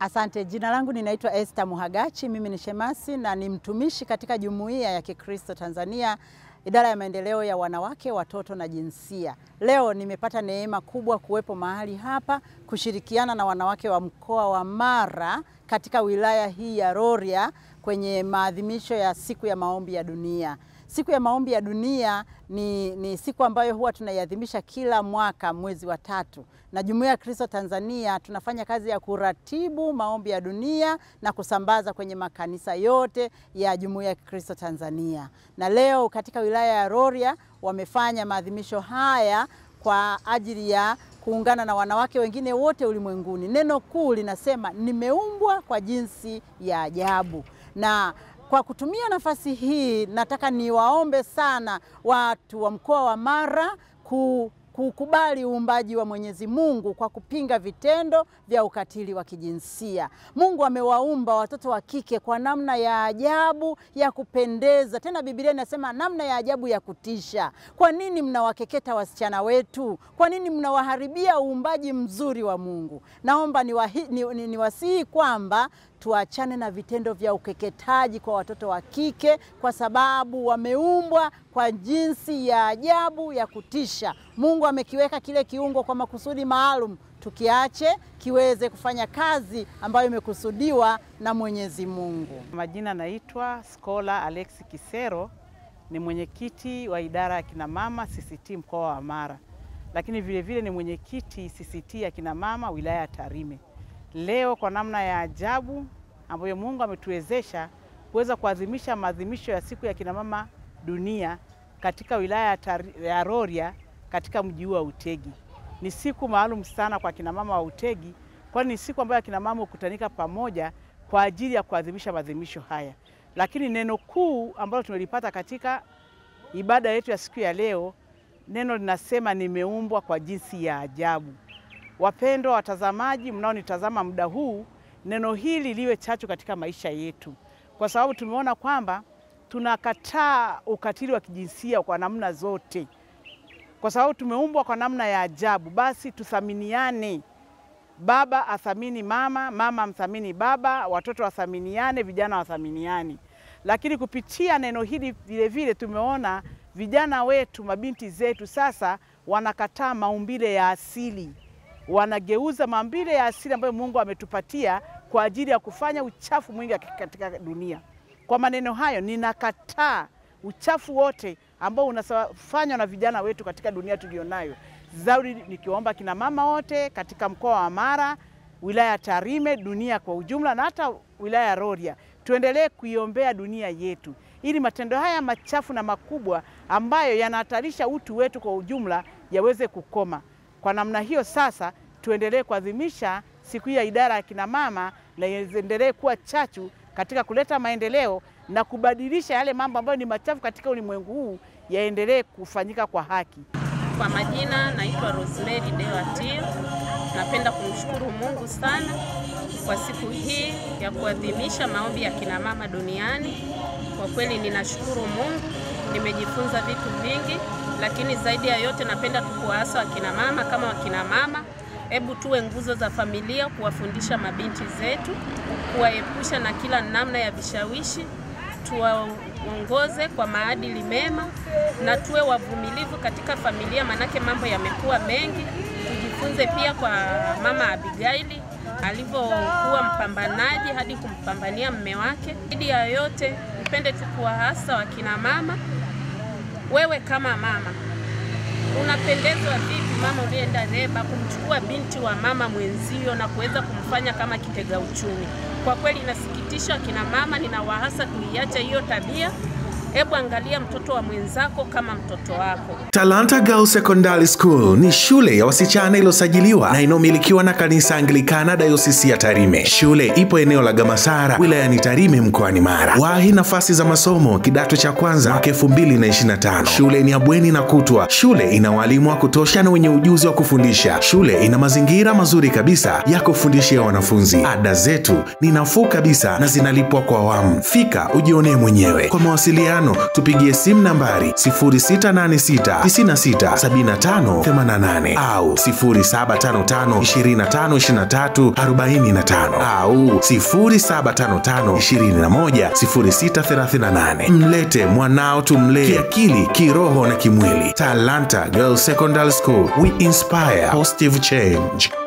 Asante, jina langu ninaitwa Esther Muhagachi, mimi ni shemasi na ni mtumishi katika Jumuiya ya Kikristo Tanzania, idara ya maendeleo ya wanawake, watoto na jinsia. Leo nimepata neema kubwa kuwepo mahali hapa kushirikiana na wanawake wa mkoa wa Mara katika wilaya hii ya Rorya kwenye maadhimisho ya siku ya maombi ya dunia. Siku ya maombi ya dunia ni siku ambayo huwa tunaiadhimisha kila mwaka mwezi wa 3. Na Jumuiya ya Kristo Tanzania tunafanya kazi ya kuratibu maombi ya dunia na kusambaza kwenye makanisa yote ya Jumuiya ya Kristo Tanzania. Na leo katika wilaya ya Rorya wamefanya maadhimisho haya kwa ajili ya kuungana na wanawake wengine wote ulimwenguni. Neno kuu linasema nimeumbwa kwa jinsi ya ajabu. Na kwa kutumia nafasi hii nataka niwaombe sana watu wa mkoa wa Mara kukubali uumbaji wa Mwenyezi Mungu kwa kupinga vitendo vya ukatili wa kijinsia. Mungu amewaumba watoto wa kike kwa namna ya ajabu ya kupendeza. Tena Biblia inasema namna ya ajabu ya kutisha. Kwa nini mnawakeketa wasichana wetu? Kwa nini mnawaharibia uumbaji mzuri wa Mungu? Naomba niwasihi kwamba tuachane na vitendo vya ukeketaji kwa watoto wa kike kwa sababu wameumbwa kwa jinsi ya ajabu ya kutisha. Mungu amekiweka kile kiungo kwa makusudi maalum, tukiache kiweze kufanya kazi ambayo imekusudiwa na Mwenyezi Mungu. Majina naitwa Skola Alex Kisero, ni mwenyekiti wa idara ya kina mama CCT mkoa wa Mara. Lakini vile vile ni mwenyekiti CCT ya kina mama wilaya ya Tarime. Leo kwa namna ya ajabu ambayo Mungu ametuwezesha kuweza kuadhimisha maadhimisho ya siku ya kina mama dunia katika wilaya ya Rorya katika mji wa Utegi. Ni siku maalum sana kwa kina mama wa Utegi, kwani ni siku ambayo kina mama hukutanika pamoja kwa ajili ya kuadhimisha maadhimisho haya. Lakini neno kuu ambalo tumelipata katika ibada yetu ya siku ya leo, neno linasema nimeumbwa kwa jinsi ya ajabu. Wapendwa watazamaji mnaonitazama muda huu, neno hili liwe chachu katika maisha yetu. Kwa sababu tumeona kwamba tunakataa ukatili wa kijinsia kwa namna zote. Kwa sababu tumeumbwa kwa namna ya ajabu, basi tuthaminiane. Baba athamini mama, mama amthamini baba, watoto wathaminiane, vijana wathaminiane. Lakini kupitia neno hili vile vile tumeona vijana wetu, mabinti zetu sasa wanakataa maumbile ya asili. Wanageuza maumbile ya asili ambayo Mungu ametupatia kwa ajili ya kufanya uchafu mwingi katika dunia. Kwa maneno hayo ninakataa uchafu wote ambao unafanywa na vijana wetu katika dunia tulionayo. Zaidi nikiomba kina mama wote katika mkoa wa Mara, wilaya ya Tarime, dunia kwa ujumla na hata wilaya ya Rorya, tuendelee kuiombea dunia yetu ili matendo haya machafu na makubwa ambayo yanahatarisha utu wetu kwa ujumla yaweze kukoma. Kwa namna hiyo sasa tuendelee kuadhimisha siku ya idara ya kina mama na iendelee kuwa chachu katika kuleta maendeleo na kubadilisha yale mambo ambayo ni machafu katika ulimwengu huu yaendelee kufanyika kwa haki. Kwa majina naitwa Rosemary Dewatia. Napenda kumshukuru Mungu sana kwa siku hii ya kuadhimisha maombi ya kina mama duniani. Kwa kweli ninashukuru Mungu, nimejifunza vitu vingi, lakini zaidi ya yote napenda tukuasa wakina mama kama wakina mama. Hebu tuwe nguzo za familia kuwafundisha mabinti zetu, kuwaepusha na kila namna ya vishawishi, tuwaongoze kwa maadili mema na tuwe wavumilivu katika familia, manake mambo yamekuwa mengi. Tujifunze pia kwa mama Abigaili alivyokuwa mpambanaji hadi kumpambania mume wake. Zaidi ya yote nipende tukuwaasa wakina mama, wewe kama mama unapendezwa vipi mama ulienda reba kumchukua binti wa mama mwenzio na kuweza kumfanya kama kitega uchumi? Kwa kweli inasikitisha kina mama, ninawahasa tuiache hiyo tabia. Hebu angalia mtoto wa mwenzako kama mtoto wako. Talanta Girls Secondary School ni shule ya wasichana iliyosajiliwa na inomilikiwa na kanisa Anglikana Dayosisi ya Tarime. Shule ipo eneo la Gamasara, wilayani Tarime mkoani Mara. Wahi nafasi za masomo kidato cha kwanza mwaka 2025. Shule ni ya bweni na kutwa. Shule ina walimu wa kutosha na wenye ujuzi wa kufundisha. Shule ina mazingira mazuri kabisa ya kufundishia wanafunzi. Ada zetu ni nafuu kabisa na zinalipwa kwa awamu. Fika ujionee mwenyewe. Kwa mawasiliano mawasiliano tupigie simu nambari 0686967588 au 0755252345 au 0755210638. Mlete mwanao tumlee kiakili, kiroho na kimwili. Talanta Girls Secondary School, we inspire positive change.